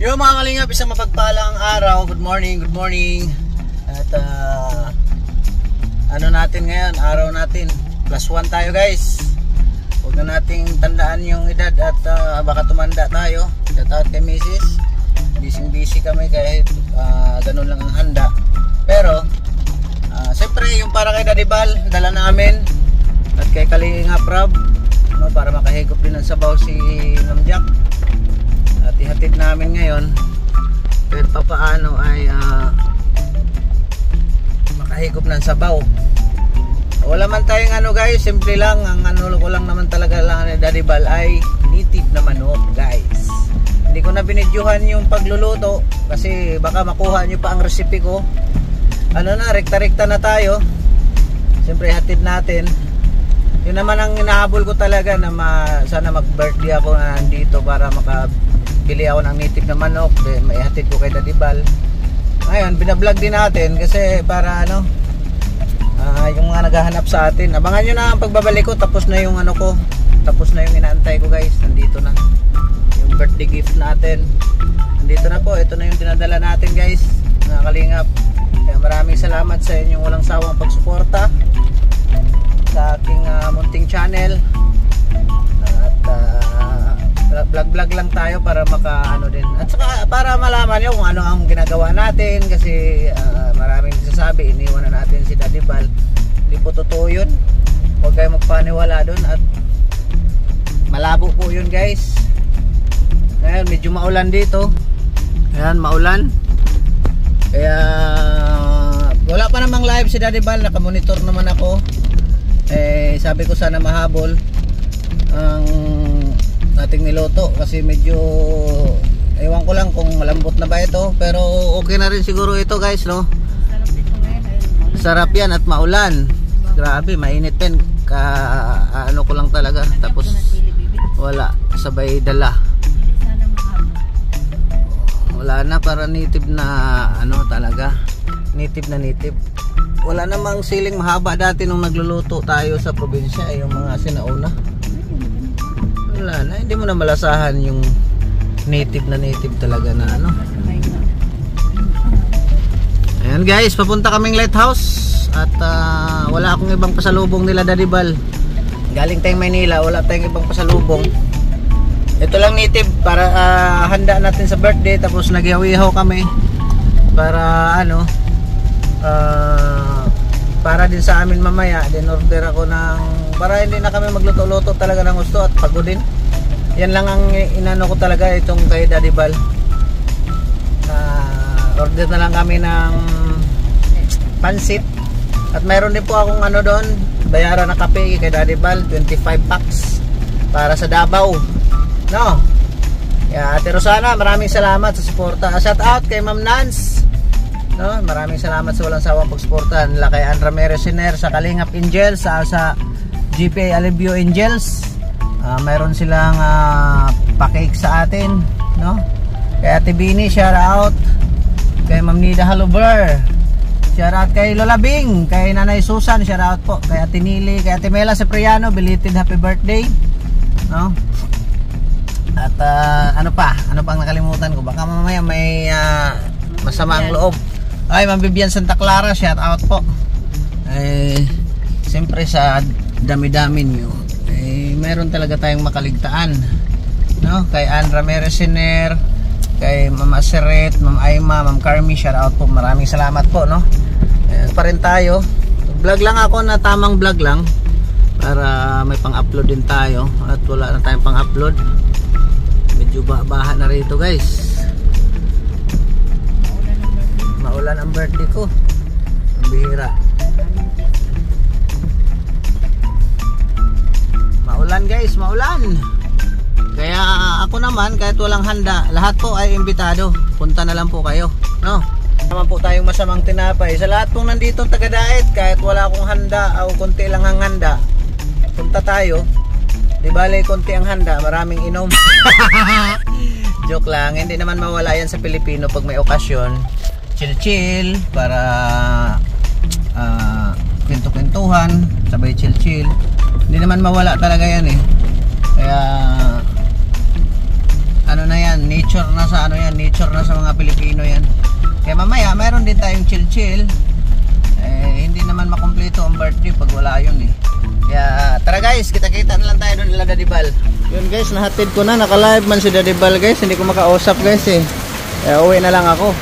Yung mga kalingap, isang mapagpalang araw. Good morning, good morning. At ano natin ngayon, araw natin +1 tayo guys. Huwag na nating tandaan yung edad at baka tumanda tayo. Shout out kay Mrs. Busy kami kahit ganun lang ang handa. Pero siyempre yung para kay Daddy Bal, dala namin. At kay Kalingap Rob, no, para makahigop din ng sabaw si Ma'am Jack. At ihatid namin ngayon. Pero papaano ay makahigop ng sabaw. Wala man tayong ano guys, simple lang. Ang ano ko lang naman talaga lang ni Daddy Bal ay native na manok guys. Hindi ko na binidyohan yung pagluluto kasi baka makuha nyo pa ang recipe ko. Ano na, rekta-rekta na tayo. Siyempre hatid natin. Yun naman ang hinahabol ko talaga na sana mag-birthday ako na nandito para makabili ako ng native na manok. Then may hatid ko kay Daddy Bal. Ngayon, binablog din natin kasi para ano, yung mga naghahanap sa atin. Abangan nyo na ang pagbabalik ko. Tapos na yung ano ko. Tapos na yung inaantay ko guys. Nandito na yung birthday gift natin. Nandito na po. Ito na yung dinadala natin guys, mga Kalingap. Kaya maraming salamat sa inyong walang sawang pagsuporta sa aking munting channel. At vlog lang tayo para maka-ano din. At saka para malaman nyo kung ano ang ginagawa natin. Kasi maraming nagsasabi, iniwan na natin si Daddy Bal. Hindi po totoo yun. Huwag kayo magpaniwala dun. At malabo po yun guys. Ngayon medyo maulan dito. Ayan, maulan. Kaya wala pa namang live si Daddy Bal. Nakamonitor naman ako. Sabi ko sana mahabol ang ating niluto kasi medyo ewan ko lang kung malambot na ba ito, pero okay na rin siguro ito guys, no? Sarap yan at maulan. Grabe, mainit din. Ano ko lang talaga. Tapos wala, sabay dala. Wala na, para native na ano talaga. Native na native. Wala namang siling mahaba dati nung nagluluto tayo sa probinsya, yung mga sinauna. Wala na, hindi mo na malasahan yung native talaga na ano. Ayan guys, papunta kaming lighthouse. At wala akong ibang pasalubong nila Daddy Bal. Galing tayong Maynila, wala tayong ibang pasalubong. Ito lang native para handa natin sa birthday. Tapos nagyawihaw kami para ano, para din sa amin mamaya. Then order ako ng, para hindi na kami magluto-luto talaga ng gusto at pagod din. Yan lang ang inano ko talaga itong kay Daddy Bal. Order na lang kami ng pansit. At mayroon din po akong ano doon, bayaran na kape kay Daddy Bal, 25 packs para sa Davao. No? Yeah, Ate Rosana, maraming salamat sa suporta. Shout out kay Ma'am Nance. No, maraming salamat sa walang sawang pagsuporta nila kay Ann Ramirez Siner sa Kalingap Angels, sa GPA Alivio Angels. Mayroon silang pa-cake sa atin, no? Kay Ate Bini, shout out. Kay Ma'am Nida Haluber, shout out kay Lola Bing, kay Nanay Susan, shout out po. Kay Ate Nili, kay Ate Mela Cipriano, belated happy birthday, no? At ano pa ang nakalimutan ko, baka mamaya may masama ang loob. Ay, Ma'am Vivian Santa Clara, shout out po. Siyempre sa dami-dami nyo, meron talaga tayong makaligtaan, no? Kay Ann Ramirez Siner, kay Ma'am Aseret, Ma'am Aima, Ma'am Carmi, shout out po. Maraming salamat po, no? Pa rin tayo. Vlog lang ako, na tamang vlog lang para may pang-upload din tayo. At wala na tayong pang-upload. Medyo baha na rito guys. Maulan ang birthday ko. Ang bihira. Maulan guys, maulan. Kaya ako naman, kahit walang handa, lahat po ay imbitado. Punta na lang po kayo, no? Naman po tayong masamang tinapay. Sa lahat pong nandito taga-diet, kahit wala akong handa o konti lang ang handa, punta tayo. Di bale, konti ang handa, maraming inom. Joke lang, hindi naman mawala yan sa Pilipino pag may okasyon. Chill-chill, para kwento-kwentuhan, sabay chill-chill. Hindi naman mawala talaga yan eh. Kaya ano na yan, nature nature na sa ano yan, nature na sa mga Pilipino yan. Kaya mamaya mayroon din tayong chill-chill. Hindi naman makumpleto ang birthday pag wala yun eh. Kaya tara guys, kita-kita na lang tayo doon nila Daddy Bal. Yun guys, nahatid ko na, naka-live man si Daddy Bal guys, hindi ko makausap guys eh. Kaya uwi na lang ako.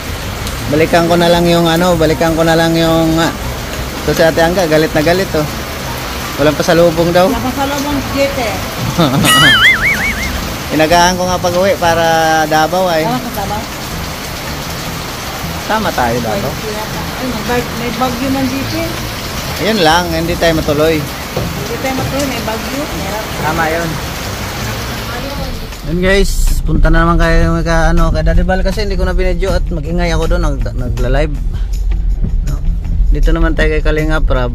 Balikan ko na lang yung ito si Ate Angga, galit na galit oh. Walang pasalubong daw. Walang pasalubong gete. Inagahan ko nga pag uwi para Davao ay. Tama sa Davao? Tama tayo Davao. Ay, may bagyo man dito. Ayun lang, hindi tayo matuloy. Hindi tayo matuloy, may bagyo. Tama yun. Yun guys, punta na naman kayo kay Daddy Bal kasi hindi ko na binidyo at mag-ingay ako doon, nagla-live. No? Dito naman tayo kay Kalinga Prab.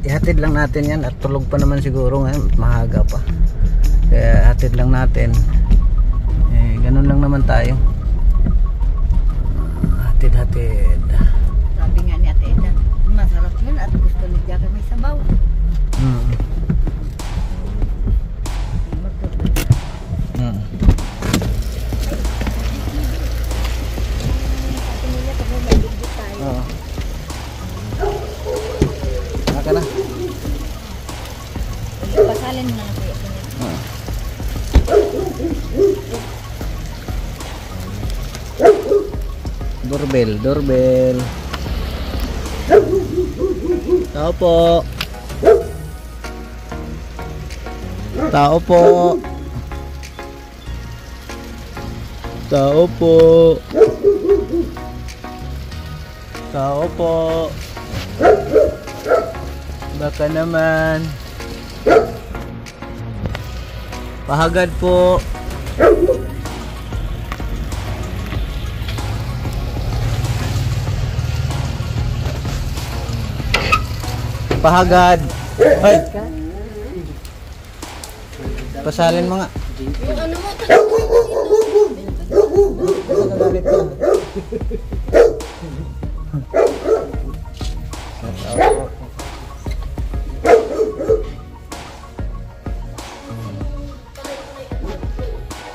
Ihatid lang natin yan at tulog pa naman siguro ngayon, mahaga pa. Kaya hatid lang natin. Ganun lang naman tayo. Hatid. Sabi nga ni Ate Eda, masarap yun at gusto niya may sabaw. Naka na. Pasalin mo na lang kuya. Doorbell. Tao po. Tao po. Tao po. Tao po. Baka naman. Pahagad po. Pahagad. Ay. Pasalin mo nga. Yung ano mo, Nagalit ka.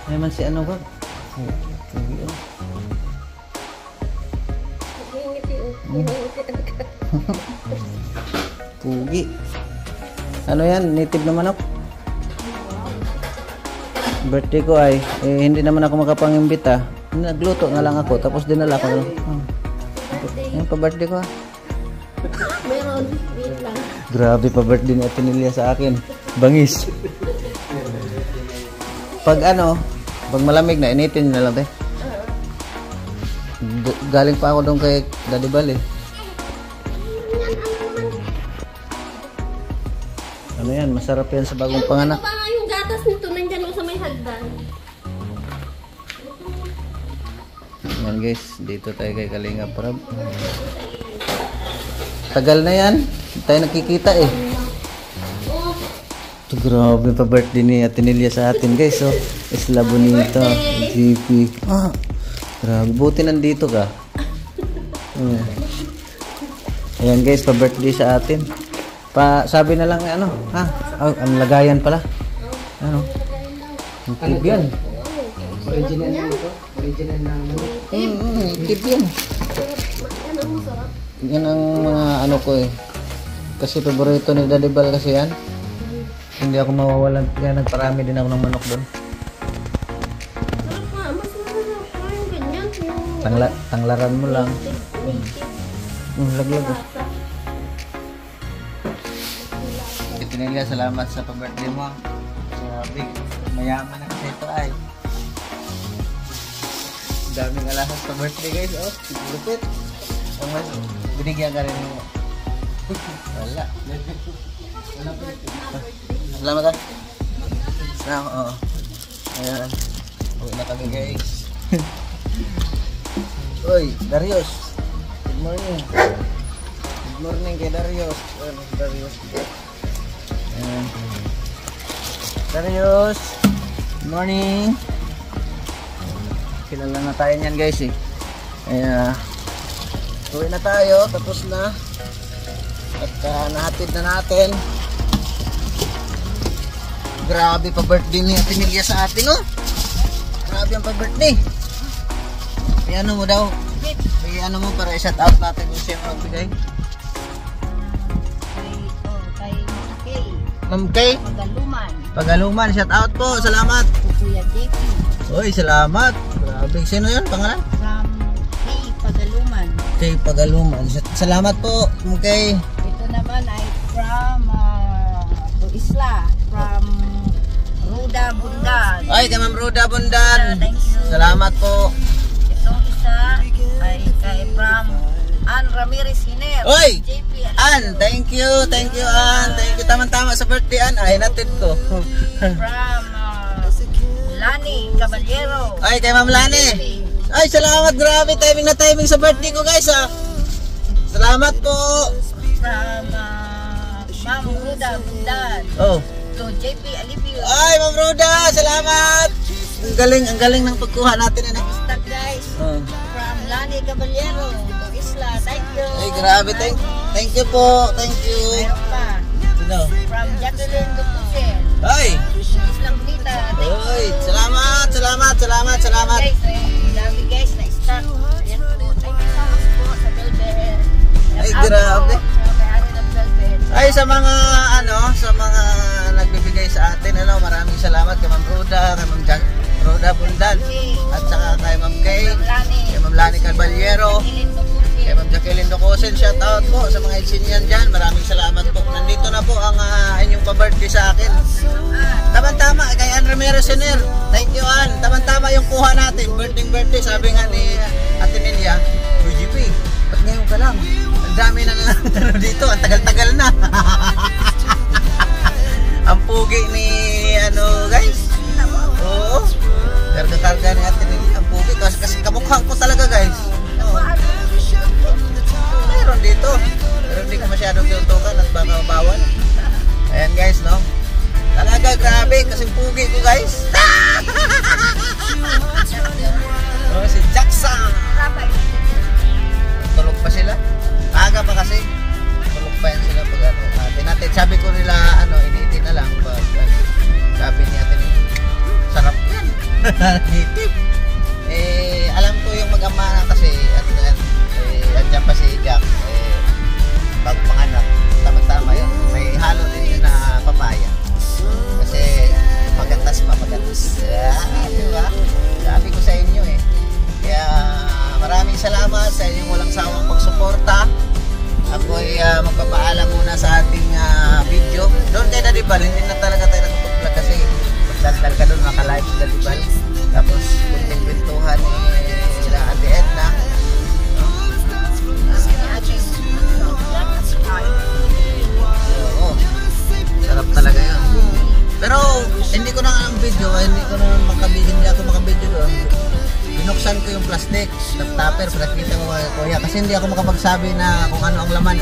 Naman si ano ba? Pugi. Ano yan? Native na manok? Birthday ko ay hindi naman ako makapangimbita. Nagluto na lang ako tapos dinala ko. Yan pa birthday ko. meron, wait lang. Grabe pa birthday ni Ate Nelia sa akin. Bangis. Pag malamig na initin na lang galing pa ako doon kay Daddy Bal eh. Ano yan, masarap yan sa bagong panganak. Ano ba nga yung gatas nito? Nandyan sa may hagdan. Yan guys, dito tayo kay Kalinga Prab. Tagal na yan, hindi tayo nakikita eh. Ito, grabe pa birthday ni Ate Nelia sa atin guys. So, Isla Bonita, GP. Grabe, buti nandito ka. Ayan guys, pa birthday sa atin. Sabi na lang ang lagayan pala. Ang tib yan. Original na ito? Original na Tib yan. Yan ang mga ko eh. Kasi paborito ni Daddy Bal kasi yan. Hindi ako mawawalan. Kaya nagparami din ako ng manok doon. Mas masarap yung ganyan. Tanglaran mo lang. Laglag oh. Ate Nelia, salamat sa pa-birthday mo. Grabe, mayaman na kasi ito ay. Daming alahas sa birthday guys. Oh, lupit. Binigyan ka rin mo. Wala. Salamat ah. Oo. Ayan. Uwi na kami guys. Uy, Darius. Good morning. Good morning kay Darius. Darius. Ayan. Darius. Good morning. Kilala na tayo niyan guys eh. Ayan. Uwi na tayo. Tapos na. At nahatid na natin. Grabe pa birthday ni Ate Nelia sa atin oh. grabe ang pa-birthday. Ano mo daw? Ano mo para i-shout out natin kung siya magbigay? Kay Ma'am Kay Pagaluman, shout out po, salamat. Kuya JP Uy, salamat. Grabe, sino yun? Pangalan? from Kay Pagaluman. Salamat po, Ma'am Kay. Ito naman ay from Isla, from Ruda Bundan. Ay, kay Ma'am Ruda Bundan. Thank you. Salamat po. Itong isa ay kay from Ann Ramirez Hiner. Oy! JP Ann, thank you, Ann. Thank you, tama-tama sa birthday, Ann. Ay, natin ko. from Lani Caballero. Ay, kay Ma'am Lani. Ay, salamat, grabe, timing na timing sa birthday ko, guys, ha. Salamat po. From Ma'am Ruda Bundan Oh. to JP Alivio. Ay, Ma'am Ruda, salamat. Ang galing ng pagkuha natin, ano. Stop guys. Oh. From Lani Caballero to Isla. Thank you. Ay, grabe, thank you po, thank you. Mayroon pa. Sino? From Jacqueline Dupusen. Ay, Islang Bonita. ay, salamat. Guys, love you guys. Na-start. Ayan po. Thank you so much po sa Velvet. Ay, grabe. Sa may-ari ng Velvet. Ay, sa mga nagbibigay sa atin, maraming salamat kay Ma'am Ruda, kay Ma'am Ruda Bundan, at saka kay Ma'am Kay, kay Ma'am Lani Caballero, kay Ma'am Jacqueline Dupusen. Shout out po sa mga insinyan dyan. Maraming salamat po. Nandito na po ang inyong pa-birthday sa akin. Tama-tama kay Ann Ramirez Hiner. Thank you, Ann. Tama-tama yung kuha natin. Birthday. Sabi nga ni Ate Nelia, UGP, ba't ngayon ka lang? Ang dami na dito. Ang tagal-tagal na. Ang pugi ni guys. Oo. Karga-karga ni Ate Nelia. Ang pugi. Kasi kamukha ko talaga, guys. Oo. Meron dito. Pero hindi ko masyadong tinutukan at baka bawal. Ayan, guys, no? Talaga, grabe. Kasi pugi ko, guys. Oh, si Jackson. Tulog pa sila. Aga pa kasi. Tulog pa yan sila pag natin. Sabi ko nila, iniitin na lang. Sabi ni Ate Nelia, sarap yan. Hitip. Alam ko yung mag-ama na kasi at andyan pa si Jack. Bago panganak. Tama-tama yun. May halo din yun na papaya. Kasi magatas. Diba? Sabi ko sa inyo Kaya maraming salamat sa inyong walang sawang pagsuporta. Ako'y magpapaalam muna sa ating video. Doon kay Daddy Bal, hindi na talaga tayo nakapag-vlog kasi magdaldal ka doon, maka-live si Daddy Bal. Tapos kunting pintuhan nila Ate Edna. Oo. Sarap talaga yun. Pero hindi ko na ang video, hindi ako makabidyo doon. Binuksan ko yung plastic, tupper, pinakita ko kay Kuya kasi hindi ako makapagsabi na kung ano ang laman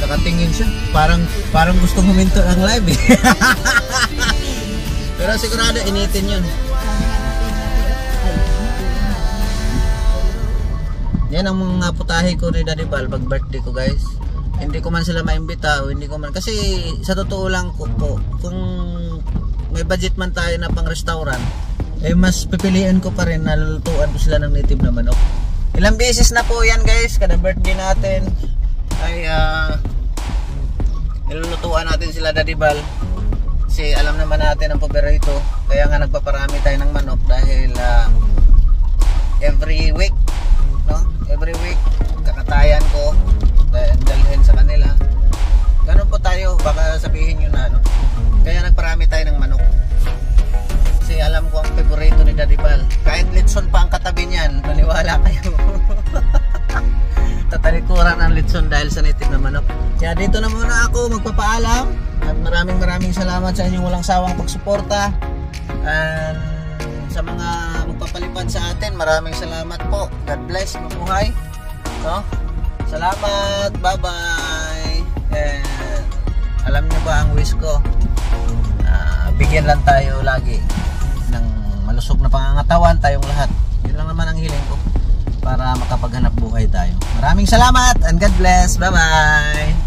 Nakatingin siya, parang gustong huminto ang live Pero sigurado initin yun. Yan ang mga putahe ko ni Daddy Bal pag birthday ko, guys. Hindi ko man sila maimbita o hindi ko man, kasi sa totoo lang kung may budget man tayo na pang restaurant, mas pipiliin ko pa rin na lulutuan ko sila ng native na manok. Ilang beses na po yan, guys, kada birthday natin ay nilulutuan natin sila Daddy Bal kasi alam naman natin ang paborito, kaya nga nagpaparami tayo ng manok dahil every week kakatayan ko dalhin sa kanila. Ganun po tayo, baka sabihin nyo na kaya nagparami tayo ng manok kasi alam ko ang favorito ni Daddy Bal. Kahit litson pa ang katabi niyan, maniwala kayo. Tatalikuran ang litson dahil sa native na manok. Kaya dito na muna ako magpapaalam at maraming salamat sa inyong walang sawang pagsuporta. And sa mga magpapalipad sa atin, maraming salamat po. God bless, mabuhay. Salamat, bye-bye. And alam niyo ba ang wish ko? Bigyan lang tayo lagi ng malusog na pangangatawan tayong lahat. Yun lang naman ang hiling ko para makapaghanap buhay tayo. Maraming salamat and God bless. Bye-bye.